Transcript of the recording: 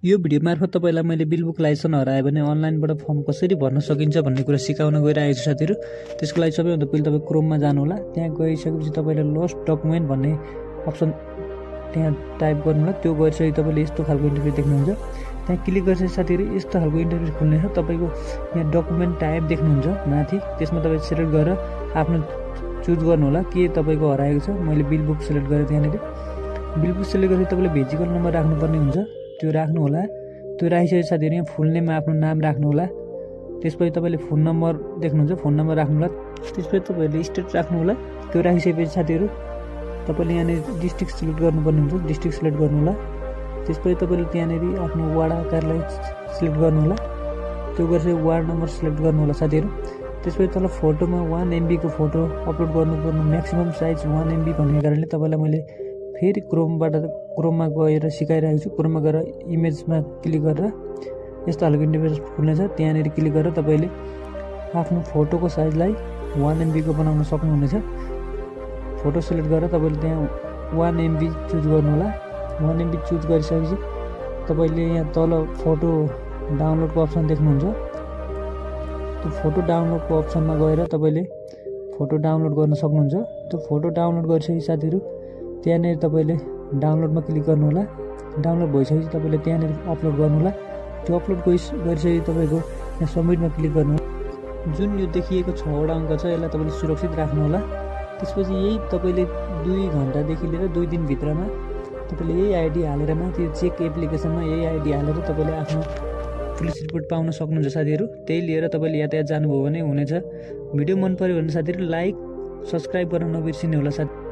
यो भिडियो मार्फत तपाईलाई मैले बिल बुक लाइसेन्स हरायो भने अनलाइनबाट फर्म कसरी भर्न सकिन्छ भन्ने कुरा सिकाउन गइरहेको छु साथीहरु। त्यसको लागि सबैभन्दा पहिले तपाई क्रोममा जानु होला। त्यहाँ गइसकेपछि तपाईले लोस्ट डकुमेन्ट भन्ने अप्सन त्यहाँ टाइप गर्नु होला। त्यो गरिसकेपछि तपाईले यस्तो खालको इन्टरफेस देख्नुहुन्छ। त्यहाँ क्लिक गरेपछि साथीहरु यस्तो खालको इन्टरफेस खुल्नेछ। तपाईको यहाँ डकुमेन्ट टाइप देख्नुहुन्छ माथि, त्यसमा तपाई सिलेक्ट गरेर आफ्नो चुज गर्नु होला के तपाईको हराएको छ। मैले बिल बुक सिलेक्ट गरे। त्यहाँनेरि बिल बुक सिलेक्ट गरेपछि तपाईले भेजिकल नम्बर राख्नुपर्ने हुन्छ, त्यो राख्नु होला। त्यो राखिसकेपछि साथीहरु यहाँ फुल नेममा आफ्नो नाम राख्नु होला। त्यसपछि तपाईले फोन नम्बर देख्नुहुन्छ, फोन नम्बर राख्नु होला। त्यसपछि तपाईले स्टेट राख्नु होला। त्यो राखिसकेपछि साथीहरु तपाईले यहाँ डिस्ट्रिक्ट सिलेक्ट गर्नुपर्ने हुन्छ, डिस्ट्रिक्ट सिलेक्ट गर्नु होला। त्यसपछि तपाईले त्यहाँनेरि आफ्नो वार्ड कार्यालय सिलेक्ट गर्नु होला। त्यो गरेपछि वार्ड नम्बर सिलेक्ट गर्नु होला साथीहरु। त्यसपछि तल फोटोमा 1 MB को फोटो अपलोड गर्नुपर्ने, म्याक्सिमम साइज 1 MB भन्ने कारणले तपाईलाई मैले फेरि क्रोममा गएर सिकाइरहेको छु। क्रोममा गएर इमेजमा क्लिक गरेर यस्तो खालको इन्टरफेस खुल्नेछ। त्यहाँनेरि क्लिक गरेर तपाईले आफ्नो फोटोको साइजलाई 1 MB को बनाउन सक्नुहुनेछ। फोटो सिलेक्ट गरेर तपाईले त्यहाँ 1 MB चुज गर्नु होला। 1 MB चुज गरिसकेपछि तपाईले यहाँ तल फोटो डाउनलोडको अप्सन देख्नुहुन्छ। त्यो फोटो डाउनलोडको अप्सनमा गएर तपाईले फोटो डाउनलोड गर्न सक्नुहुन्छ। त्यो फोटो डाउनलोड गरिसकेपछि साथीहरु त्यहाँनेरि तपाईले डाउनलोडमा क्लिक गर्नु होला। डाउनलोड भइसकेपछि तपाईले त्यहाँनेरि अपलोड गर्नु होला। त्यो अपलोड गरिसकेपछि तपाईको यहाँ सबमिटमा क्लिक गर्नु होला। जुन यो देखिएको 6वटा अङ्क छ यसलाई तपाईले सुरक्षित राख्नु होला। त्यसपछि यही तपाईले 2 घण्टादेखि लिएर 2 दिन भित्रमा तपाईले यही आइडी हालेर माथि चेक एप्लिकेसनमा यही आइडी हालेर तपाईले आफ्नो पुलिस रिपोर्ट पाउन सक्नुहुन्छ साथीहरु। त्यही लिएर तपाईले यातायात जानुभयो भने हुनेछ। भिडियो मन पर्यो भने साथीहरु लाइक सब्स्क्राइब गर्न नबिर्सिनु होला साथी।